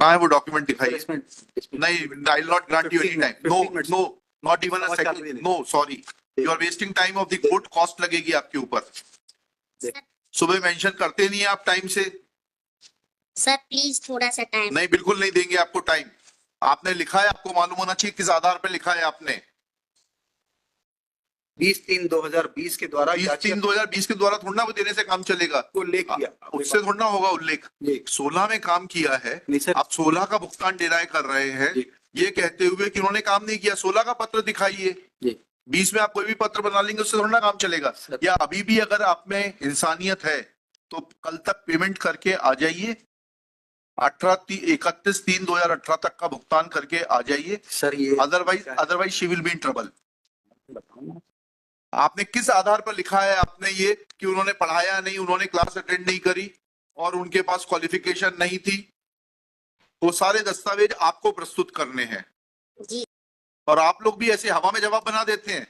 कहाँ है वो डॉक्यूमेंट दिखाइए। इसमें नहीं, I will not grant you any time, no 15 no, not even a second, no sorry, you are wasting time of the court, cost लगेगी आपके ऊपर। सुबह मेंशन करते नहीं है आप टाइम से। सर प्लीज थोड़ा सा टाइम। नहीं, बिल्कुल नहीं देंगे आपको टाइम। आपने लिखा है, आपको मालूम होना चाहिए किस आधार पे लिखा है आपने। 20/3/2020 के द्वारा 20/3/2020 के द्वारा थोड़ा वो देने से काम चलेगा, उल्लेख किया, उससे थोड़ा होगा उल्लेख। 16 में काम किया है, नहीं सर, आप 16 का भुगतान डिनाय कर रहे हैं ये कहते हुए कि उन्होंने काम नहीं किया। 16 का पत्र दिखाइए, 20 में आप कोई भी पत्र बना लेंगे, उससे थोड़ा काम चलेगा। या अभी भी अगर आप में इंसानियत है तो कल तक पेमेंट करके आ जाइए, 31/3/2018 तक का भुगतान करके आ जाइए सर ये otherwise she will be in trouble. आपने किस आधार पर लिखा है आपने ये कि उन्होंने पढ़ाया नहीं, उन्होंने क्लास अटेंड नहीं करी और उनके पास क्वालिफिकेशन नहीं थी? वो सारे दस्तावेज आपको प्रस्तुत करने हैं जी। और आप लोग भी ऐसे हवा में जवाब बना देते हैं।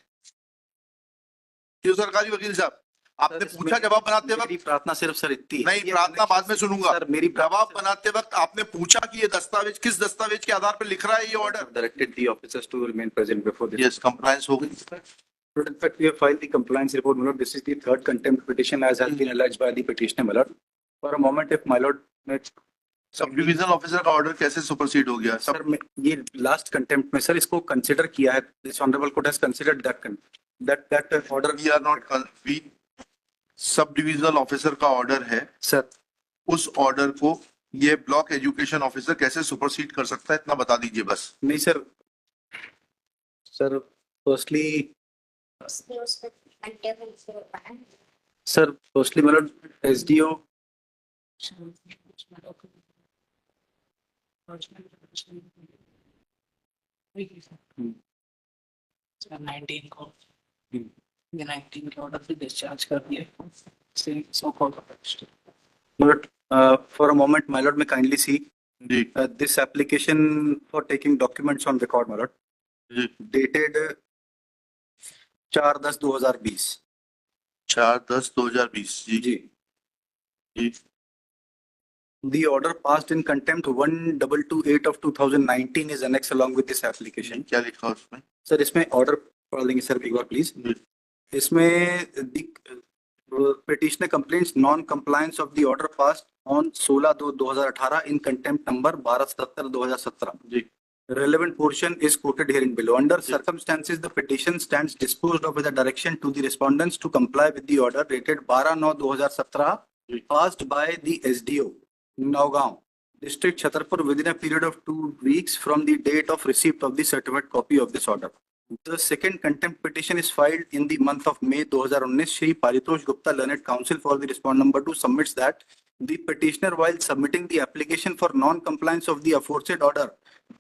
क्यों सरकारी वकील साहब, आपने पूछा जवाब बनाते वक्त? मेरी प्रार्थना सिर्फ सर इतनी नहीं, प्रार्थना बाद में सुनूंगा। सर मेरी जवाब बनाते वक्त आपने पूछा कि ये दस्तावेज किस दस्तावेज के आधार पर लिख रहा है ये order? Directed the officers to remain present before this. Yes, compliance हो गई। In fact, we have filed the compliance report, my lord. This is the third contempt petition as has been alleged by the petitioner, my lord. For a moment, if my lord may... sub divisional officer का order कैसे supersede हो गया? Sir ये last contempt में sir इसको consider किया है, this honourable court has considered that order. We are not, sub divisional officer का ऑर्डर है सर, उस ऑर्डर को ये ब्लॉक एजुकेशन ऑफिसर कैसे सुपरसीड कर सकता है, इतना बता दीजिए बस। नहीं sir, sir firstly my lord, SDO sir 19 को 19 के ऑर्डर से डिस्चार्ज कर दिए so called. for a moment, my lord, may kindly see this application for taking documents on record, my lord, dated 4/10/2020। 4/10/2020 जी। The order passed in contempt 1228 of 2019 is annexed along with this application। क्या लिखा उसमें? Sir इसमें order पढ़ लेंगे sir एक बार please. इसमें petitioner complains non-compliance of the order passed on 16/2/2018 in contempt number 1277/2017। Relevant portion is quoted herein below. Under circumstances, the petition stands disposed of with a direction to the respondents to comply with the order dated 12/9/2017 passed by the SDO, Nagaon District, Chhatarpur, within a period of 2 weeks from the date of receipt of the certified copy of this order. The second contempt petition is filed in the month of May 2019. Shri Paritosh Gupta, Learned Counsel for the respondent number 2, submits that the petitioner, while submitting the application for non-compliance of the aforesaid order,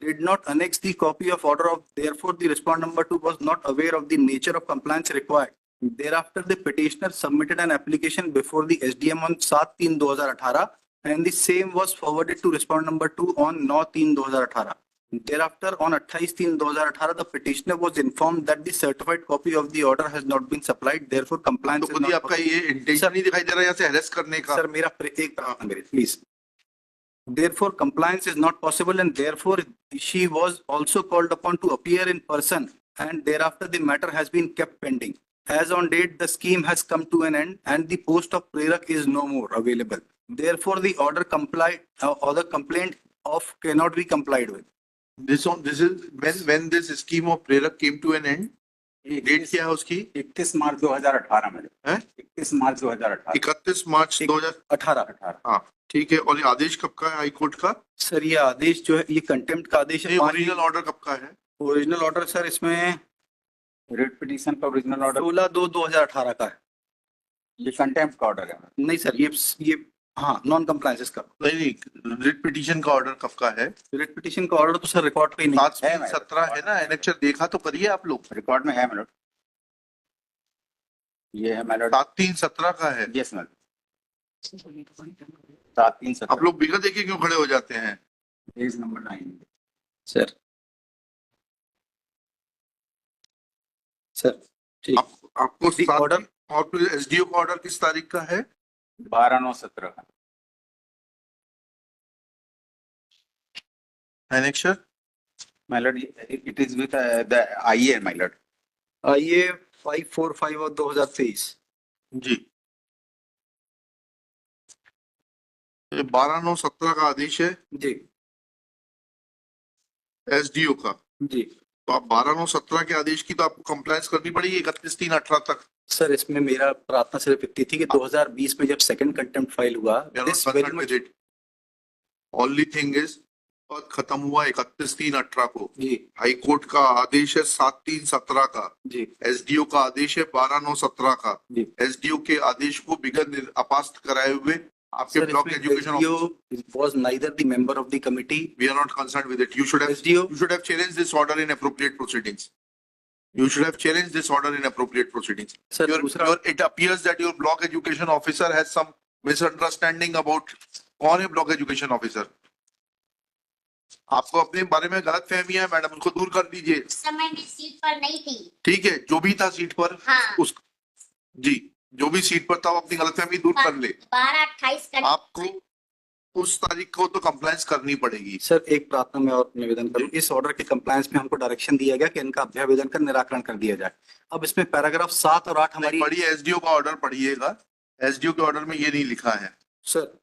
did not annex the copy of order of, therefore the respondent number 2 was not aware of the nature of compliance required. Thereafter, the petitioner submitted an application before the SDM on 7/3/2018 and the same was forwarded to respondent number 2 on 9/3/2018. Thereafter, on 28/3/2018, the petitioner was informed that the certified copy of the order has not been supplied. Therefore, compliance तो खुद ही आपका ये intention नहीं दिखाई दे रहा है यहाँ से हरेस करने का? सर मेरा एक मेरे please. Therefore, compliance is not possible and therefore she was also called upon to appear in person and thereafter the matter has been kept pending. As on date, the scheme has come to an end and the post of Prerak is no more available. Therefore, the order or the complaint of cannot be complied with. This is when this scheme of Prerak came to an end. Date क्या है उसकी? 31 मार्च 2018 में है। 31 मार्च 2018। 31 मार्च 2018। हाँ ठीक है। और ये आदेश कब का है हाई कोर्ट का? सर ये आदेश जो है ये कंटेम्प्ट का आदेश है। ओरिजिनल ऑर्डर कब का है? ओरिजिनल ऑर्डर सर इसमें रेट पिटीशन का ओरिजिनल ऑर्डर 16/2/2018 का है। ये कंटेम्प्ट का ऑर्डर है? नहीं सर ये हाँ नॉन कंप्लायंस का। नहीं, रिट पिटीशन का ऑर्डर कब का है? रिट पिटीशन का ऑर्डर तो सर रिकॉर्ड पे ही नहीं है। 7/3/17 है ना? एनेक्चर देखा तो करिए आप लोग। रिकॉर्ड में है मैडम, ये है मैडम। 7/3/17 का है। Yes madam, 7/3/17। आप लोग बिगड़ देखिए क्यों खड़े हो जाते हैं? Page number 9 sir. सर ठीक। आपको ऑर्डर और फिर एसडीओ का ऑर्डर किस तारीख का है? 12/9/17 का। Annexure? My lord, it is with the IA, my lord. ये 545 और 2023। जी, ये 12/9/17 का आदेश है जी एसडीओ का। जी तो आप 12/9/17 के आदेश की तो आपको कंप्लायंस करनी पड़ेगी 31/3/18 तक। सर, इसमें मेरा प्रार्थना सिर्फ इतनी थी कि 2020 में जब सेकंड कंटेम्प्ट फाइल हुआ, We are not this very concerned much. with it. Only thing is, और खत्म हुआ 31/3/18 को। जी हाई कोर्ट का आदेश है 7/3/17 का। जी एसडीओ का आदेश है 12/9/17 का। जी एसडीओ के आदेश को बिगड़ अपास्त कराए हुए आपके सर, ब्लॉक इसमें education SDO was neither the member of the committee। we are not concerned with it. You should have SDO challenged this order in appropriate proceedings. You should have challenged this order in appropriate proceedings. Sir, दूसरा It appears that your block education officer has some misunderstanding about कौन है block education officer? आपको अपने बारे में गलत फहमी है मैडम, उसको दूर कर दीजिए। उस समय मैं सीट पर नहीं थी। ठीक है, जो भी था सीट पर हाँ। उस जी जो भी सीट पर था वो अपनी गलतफहमी दूर कर ले। 12/28 का आपको उस तारीख को तो कंप्लायंस करनी पड़ेगी। सर, एक प्रार्थना में और निवेदन करूं, इस ऑर्डर के कंप्लायंस में हमको डायरेक्शन दिया गया कि इनका अभ्यावेदन का निराकरण कर दिया जाए। अब इसमें पैराग्राफ 7 और 8 हमारी पढ़िए, एसडीओ का ऑर्डर पढ़िएगा। एसडीओ के ऑर्डर में ये नहीं लिखा है। सर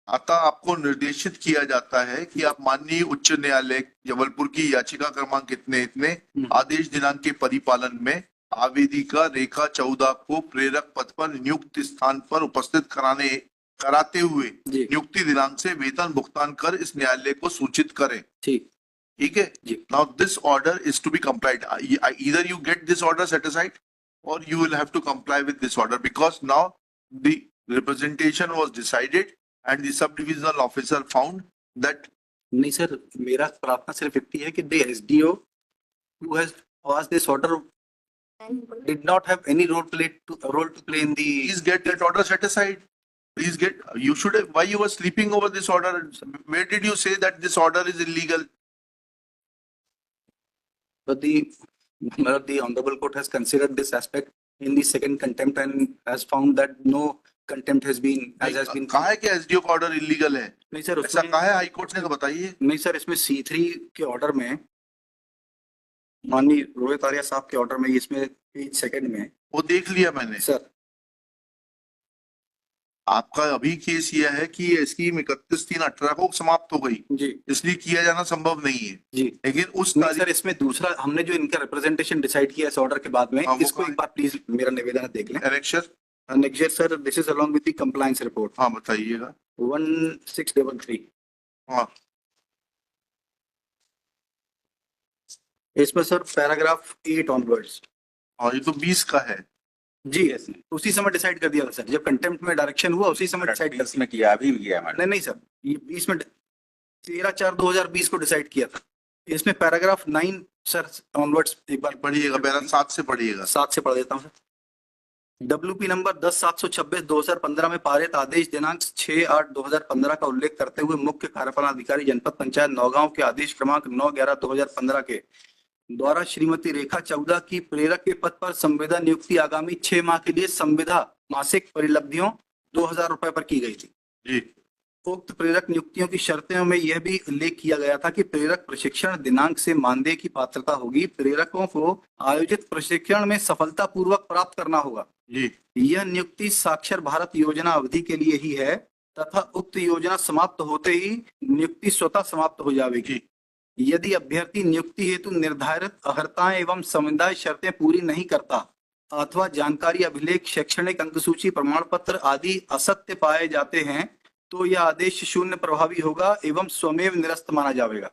अतः आपको निर्देशित किया जाता है कि आप माननीय उच्च न्यायालय जबलपुर की याचिका क्रमांक इतने आदेश दिनांक के परिपालन में आवेदिका रेखा 14 को प्रेरक पद पर नियुक्त स्थान पर उपस्थित कराते हुए जी नियुक्ति दिनांक से वेतन भुगतान कर इस न्यायालय को सूचित करें। ठीक ठीक है जी। Now this order is to be complied, either you get this order set aside or you will have to comply with this order, because now the representation was decided and the subdivisional officer found that नहीं sir, मेरा प्रार्थना सिर्फ इतनी है कि the SDO who has passed this order did not have any role to play in the please get that order set aside. Please get, you should have, why you were sleeping over this order? Where did you say that this order is illegal? but the honorable court has considered this aspect in the second contempt and has found that no contempt has been has been कहा है कि SDO का order illegal है? नहीं sir, ऐसा उसमें कहा है हाई कोर्ट ने, तो बताइए। नहीं सर, इसमें C3 के ऑर्डर में माननीय रोहित आर्या साहब के ऑर्डर में इसमें पेज सेकंड में वो देख लिया मैंने। सर आपका अभी केस यह है कि ये स्कीम 31/3/18 को समाप्त हो गई, जी इसलिए किया जाना संभव नहीं है। जी लेकिन उस नहीं तारीख सर, इसमें दूसरा हमने जो इनका रिप्रेजेंटेशन डिसाइड किया इस ऑर्डर के बाद में, हाँ, वो इसको कहाँ एक बार प्लीज मेरा निवेदन है देख लें। Annexure, next sir, this is along with the compliance report हाँ बताइएगा। 1633। हाँ इसमें सर पैराग्राफ 8 ऑनवर्ड्स। हाँ, ये तो 20 का है। जी उसी समय डिसाइड कर दिया था सर, जब कंटेम्प्ट में डायरेक्शन हुआ उसी समय डिसाइड कर इसमें किया, अभी भी किया मैडम। नहीं सर, ये 20 में 13/4/2020 को डिसाइड किया था। इसमें पैराग्राफ 9 सर ऑनवर्ड्स एक बार पढ़िएगा, पैरा 7 से पढ़िएगा। 7 से पढ़ देता हूँ सर। WP नंबर 10/726/2015 में पारित आदेश दिनांक 6/8/2015 का उल्लेख करते हुए मुख्य कार्यपालन अधिकारी जनपद पंचायत नौगांव के आदेश क्रमांक 9/11/2015 के द्वारा श्रीमती रेखा 14 की प्रेरक के पद पर संविदा नियुक्ति आगामी 6 माह के लिए संविदा मासिक परिलब्धियों 2000 रुपए पर की गई थी। जी उक्त प्रेरक नियुक्तियों की शर्तों में यह भी उल्लेख किया गया था कि प्रेरक प्रशिक्षण दिनांक से मानदेय की पात्रता होगी। प्रेरकों को आयोजित प्रशिक्षण में सफलतापूर्वक प्राप्त करना होगा। जी यह नियुक्ति साक्षर भारत योजना अवधि के लिए ही है तथा उक्त योजना समाप्त होते ही नियुक्ति स्वतः समाप्त हो जाएगी। यदि अभ्यर्थी नियुक्ति हेतु निर्धारित अर्हताएं एवं समुदाय शर्तें पूरी नहीं करता अथवा जानकारी अभिलेख शैक्षणिक अंकसूची प्रमाण पत्र आदि असत्य पाए जाते हैं तो यह आदेश शून्य प्रभावी होगा एवं स्वमेव निरस्त माना जाएगा।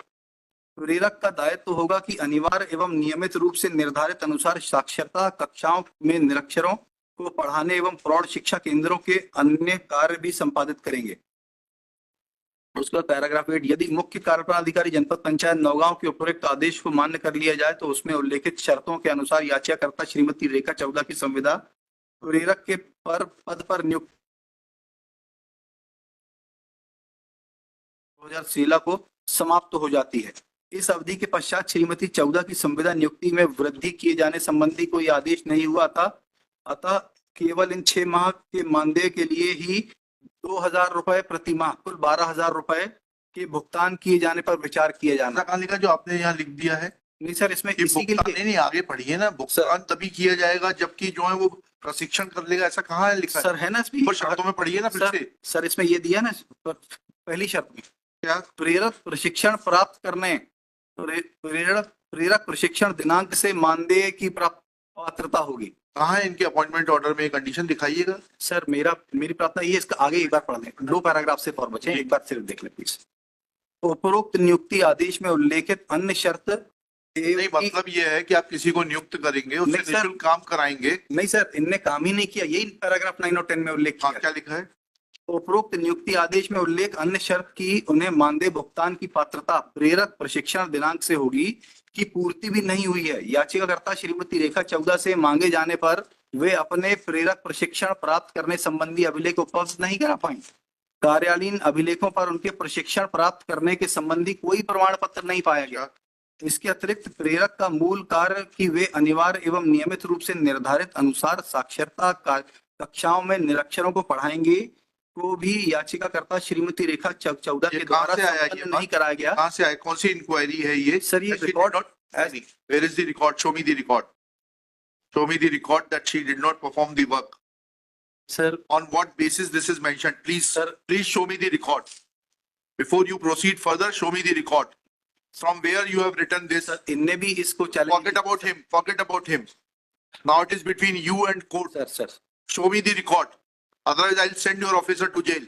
प्रेरक का दायित्व होगा कि अनिवार्य एवं नियमित रूप से निर्धारित अनुसार साक्षरता कक्षाओं में निरक्षरों को पढ़ाने एवं प्रौढ़ शिक्षा केंद्रों के अन्य कार्य भी संपादित करेंगे। उसका पैराग्राफ 8, यदि मुख्य कार्यपालन अधिकारी जनपद पंचायत नौगांव के उपरोक्त आदेश को मान्य कर लिया जाए तो उसमें उल्लेखित शर्तों के अनुसार याचिकाकर्ता श्रीमती रेखा 14 की संविदा प्रेरक के पद पर नियुक्त 2016 को समाप्त हो जाती है। इस अवधि के पश्चात श्रीमती 14 की संविदा नियुक्ति में वृद्धि किए जाने संबंधी कोई आदेश नहीं हुआ था। अतः केवल इन 6 माह के मानदेय के लिए ही 2000 रुपए प्रति माह कुल 12,000 रुपए के भुगतान किए जाने पर विचार किया ऐसा जाना। कहाँ लिखा जो आपने यहाँ लिख दिया है नहीं सर, इसमें कि इसी के भुगतान, लिए नहीं आगे पढ़िए ना, भुगतान तभी किया जाएगा जबकि जो है वो प्रशिक्षण कर लेगा, ऐसा कहाँ है लिखा है? सर है ना इसमें ऊपर शर्तों में पढ़िए ना फिर सर, से। सर इसमें ये दिया ना पहली शर्त में, क्या? प्रेरक प्रशिक्षण प्राप्त करने, प्रेरक प्रशिक्षण दिनांक से मानदेय की प्राप्त पात्रता होगी। कहाँ है इनके अपॉइंटमेंट ऑर्डर में कंडीशन दिखाइएगा। सर मेरी प्रार्थना ये है, इसका आगे एक बार पढ़ लें, 2 पैराग्राफ से और बचे, एक बार सिर्फ देख लें प्लीज। उपरोक्त नियुक्ति आदेश में उल्लेखित अन्य शर्त नहीं, मतलब ये है कि आप किसी को नियुक्त करेंगे, उससे नहीं, सर। निःशुल्क काम कराएंगे। नहीं सर, इनने काम ही नहीं किया, यही पैराग्राफ 9 और 10 में उल्लेख हाँ, किया। क्या लिखा है? उपरोक्त नियुक्ति आदेश में उल्लेख अन्य शर्त की उन्हें मानदेय भुगतान की पात्रता प्रेरक प्रशिक्षण दिनांक से होगी की पूर्ति भी नहीं हुई है। याचिकाकर्ता श्रीमती रेखा चौदा से मांगे जाने पर वे अपने प्रेरक प्रशिक्षण प्राप्त करने संबंधी अभिलेख उपलब्ध नहीं करा पाई। कार्यालयीन अभिलेखों पर उनके प्रशिक्षण प्राप्त करने के संबंधी कोई प्रमाण पत्र नहीं पाया गया। इसके अतिरिक्त प्रेरक का मूल कार्य कि वे अनिवार्य एवं नियमित रूप से निर्धारित अनुसार साक्षरता कक्षाओं में निरक्षरों को पढ़ाएंगे को भी याचिकाकर्ता श्रीमती रेखा चौदा ये के कहाँ द्वारा से आया ये संपन्न बात? नहीं कराया गया। कहाँ से आया? कौन सी इंक्वायरी है ये? सर ये record Where is the record? Show me the record. Show me the record that she did not perform the work. Sir On what basis this is mentioned? Please, Sir. please show me the record. Before you proceed further, show me the record. From where you have written this? इनने भी इसको challenge Forget about him. Forget about him. Now it is between you and court. Sir Show me the record. Otherwise, I'll send your officer to jail.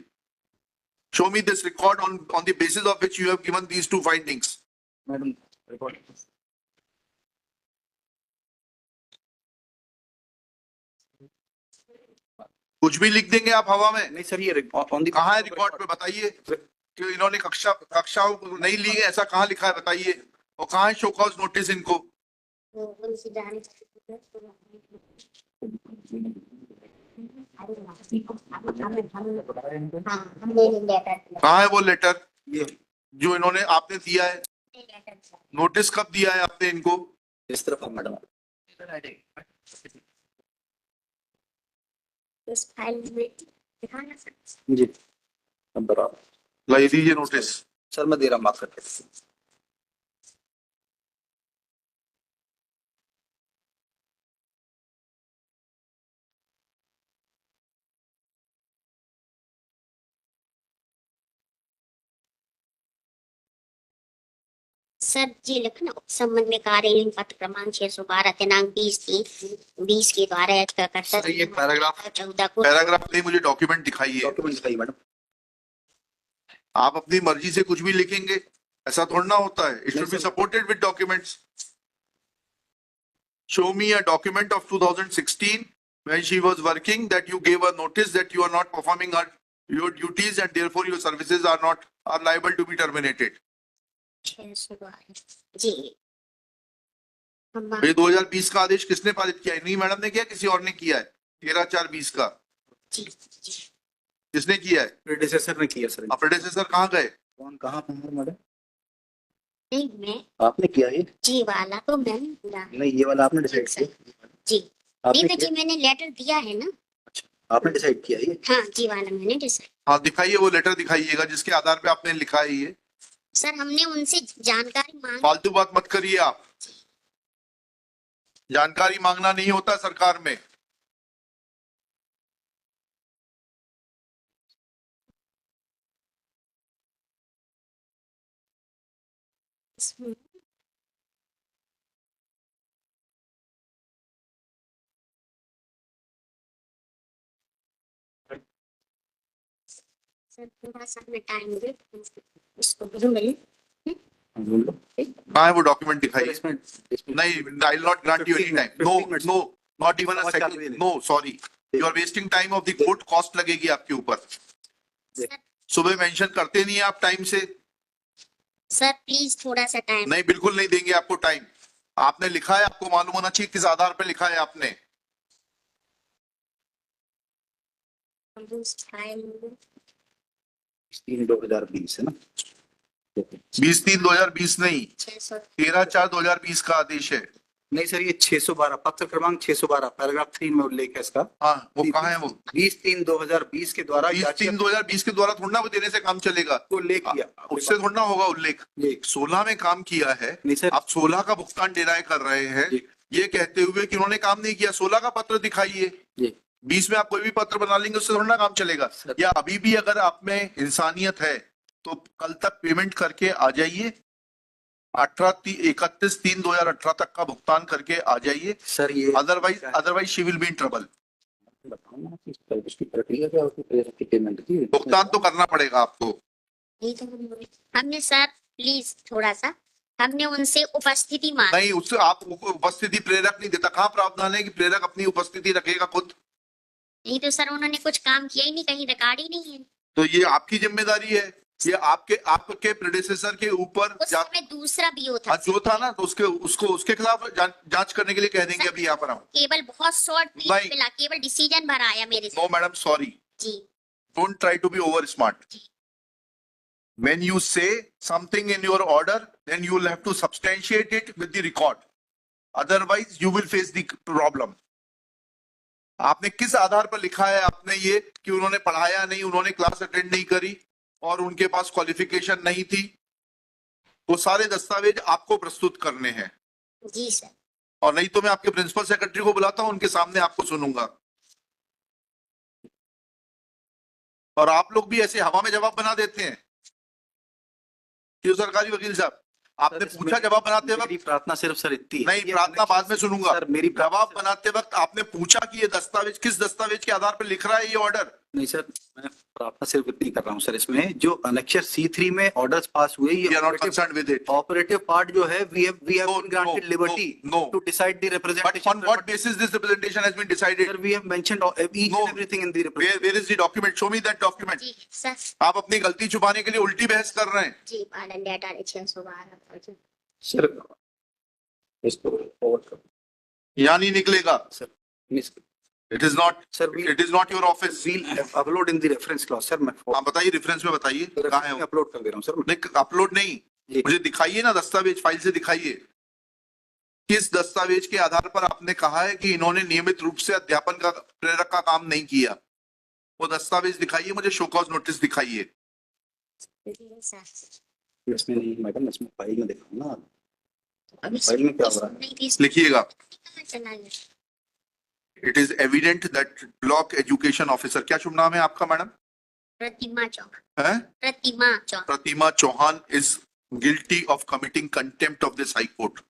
Show me this record on the basis of which you have given these two findings. Madam record कुछ भी लिख देंगे आप हवा में? नहीं sir, ये on the कहाँ है रिकॉर्ड पे बताइए कि इन्होंने कक्षाओं नहीं ली है, ऐसा कहाँ लिखा है बताइए? और कहाँ है शो कॉज नोटिस इनको? कहाँ है वो लेटर ये जो इन्होंने आपने दिया है? नोटिस कब दिया है आपने इनको? इस तरफ मैडम इस फाइल में दिखाना सर। जी अब बराबर लाई दीजिए नोटिस। सर मैं दे रहा हूँ, माफ करके। सर जी लिखना संबंध में कार्यालयीन पत्र क्रमांक 612 दिनांक 20 के द्वारा याचिकाकर्ता सर, ये पैराग्राफ 14 को पैराग्राफ नहीं, मुझे डॉक्यूमेंट दिखाइए। डॉक्यूमेंट दिखाइए मैडम। आप अपनी मर्जी से कुछ भी लिखेंगे, ऐसा थोड़ा ना होता है। It should be supported with documents. Show me a document of 2016 when she was working that you gave a notice that you are not performing your duties and therefore your services are liable to be terminated. 612 जी ये 2020 का आदेश किसने पारित किया? इन्हीं madam ने किया, किसी और ने किया है? 13/4/20 का जी किसने किया है? प्रेडिसेसर ने किया सर। प्रेडेसेसर कहाँ गए? कौन कहाँ है मैडम? नहीं मैं आपने किया ये? जी वाला तो मैंने पूरा नहीं, ये वाला आपने डिसाइड किया? जी आपने नहीं तो किया? जी मैंने लेटर दिया है ना। आपने डिसाइड किया ये? हाँ जी वाला मैंने डिसाइड। हाँ दिखाइए, वो लेटर दिखाइएगा जिसके आधार पे आपने लिखा है ये। सर हमने उनसे जानकारी मांगी। फालतू बात मत करिए आप। जानकारी मांगना नहीं होता सरकार में। सर थोड़ा सा में टाइम दे इसको ढूंढ कहाँ है वो डॉक्यूमेंट दिखाइए? इसमें नहीं, I will not grant you any time. No 15 minutes. No, not even a बहुत सेकंड। चालू है। No sorry, you are wasting time of the court. Cost लगेगी आपके ऊपर। सुबह मेंशन करते नहीं है आप टाइम से। सर प्लीज थोड़ा सा टाइम। नहीं, बिल्कुल नहीं देंगे आपको टाइम। आपने लिखा है, आपको मालूम होना चाहिए किस आधार पर लिखा है आपने। फाइल 2020 है ना? 20/3/2020 नहीं, 600 13/4/2020 का आदेश है। नहीं सर, ये 612 पत्र क्रमांक 612 पैराग्राफ 3 में उल्लेख है इसका। हाँ, वो कहाँ है वो? 20/3/2020 के द्वारा 20/3/2020 के द्वारा थोड़ा ना वो देने से काम चलेगा, को उल्लेख किया। उससे थोड़ा ना होगा उल्लेख। जी 16 में काम किया है, नहीं सर, आप 16 का भुगतान डिनाय कर रहे हैं जी। ये कहते हुए कि उन्होंने काम नहीं किया। 16 का पत्र दिखाइए, जी 20 में आप कोई भी पत्र बना लेंगे उससे थोड़ा ना काम चलेगा। सर। या अभी भी अगर आप में इंसानियत है तो कल तक पेमेंट करके आ जाइए, 31/3/2018 तक का भुगतान करके आ जाइए, सर ये otherwise she will be in trouble. बताओ ना कि इसकी प्रक्रिया क्या होती है पेमेंट की? भुगतान तो करना पड़ेगा आपको। नहीं तो हमने सर प्लीज थोड़ा सा हमने उनसे उपस्थिति मांगी। नहीं, उससे आप उपस्थिति प्रेरक नहीं देता। कहाँ प्रावधान है कि प्रेरक अपनी उपस्थिति रखेगा खुद? नहीं तो सर उन्होंने कुछ काम किया ही नहीं, कहीं रिकॉर्ड ही नहीं है। तो ये आपकी जिम्मेदारी है, ये आपके प्रेडेसेसर के ऊपर उस समय दूसरा बीओ था जो था ना, तो उसके खिलाफ जांच करने के लिए कह देंगे। अभी यहाँ पर हम केवल बहुत शॉर्ट नहीं। पीरियड मिला, केवल डिसीजन भर आया मेरे से। नो मैडम, सॉरी, जी don't try to be over smart. When you say something in your order, then you will have to substantiate it with the record. Otherwise, you will face the problem. आपने किस आधार पर लिखा है आपने ये कि उन्होंने पढ़ाया नहीं, उन्होंने क्लास अटेंड नहीं करी और उनके पास क्वालिफिकेशन नहीं थी? वो सारे दस्तावेज आपको प्रस्तुत करने हैं। जी सर। और नहीं तो मैं आपके प्रिंसिपल सेक्रेटरी को बुलाता हूं, उनके सामने आपको सुनूंगा। और आप लोग भी ऐसे हवा में जवाब बना देते हैं क्यों सरकारी वकील साहब? आपने पूछा जवाब बनाते वक्त? मेरी प्रार्थना सिर्फ सर इतनी है। नहीं, प्रार्थना बाद में सुनूंगा। सर मेरी जवाब बनाते वक्त आपने पूछा कि ये दस्तावेज किस दस्तावेज के आधार पर लिख रहा है ये ऑर्डर? नहीं सर, मैं प्रार्थना सिर्फ इतनी कर रहा हूँ सर। इसमें जो अनेक्चर C3 में ऑर्डर्स पास हुए, We are not concerned with it. Operative part जो है we have No, been granted no, liberty no. to decide the But representation. on what basis this representation has been decided? Sir, we have mentioned each No. and everything in the representation. Where is the document? Show me that document. जी sir. आप अपनी गलती छुपाने के लिए उल्टी बहस कर रहे हैं। जी पालन डेटा 612। सर इसको forward करो। यहाँ नहीं निकलेगा। Sir miss It is not. Sir It is not your office. we'll upload in the reference clause sir. मैं हाँ बताइए, रेफरेंस में बताइए कहाँ है वो? अपलोड कर दे रहा हूँ सर। नहीं, अपलोड नहीं, जी। मुझे दिखाइए ना, दस्तावेज फाइल से दिखाइए। किस दस्तावेज के आधार पर आपने कहा है कि इन्होंने नियमित रूप से अध्यापन का प्रेरक का काम नहीं किया? वो दस्तावेज दिखाइए मुझे, शो कॉज नोटिस दिखाइए। इसमें नहीं मैडम, इसमें फाइल में देखो ना, फाइल में क्या हो रहा है। लिखिएगा। It is evident that block education officer, क्या शुभ नाम है आपका मैडम? प्रतिमा चौहान। है Pratima Chauhan. Pratima Chauhan is guilty of committing contempt of this high court.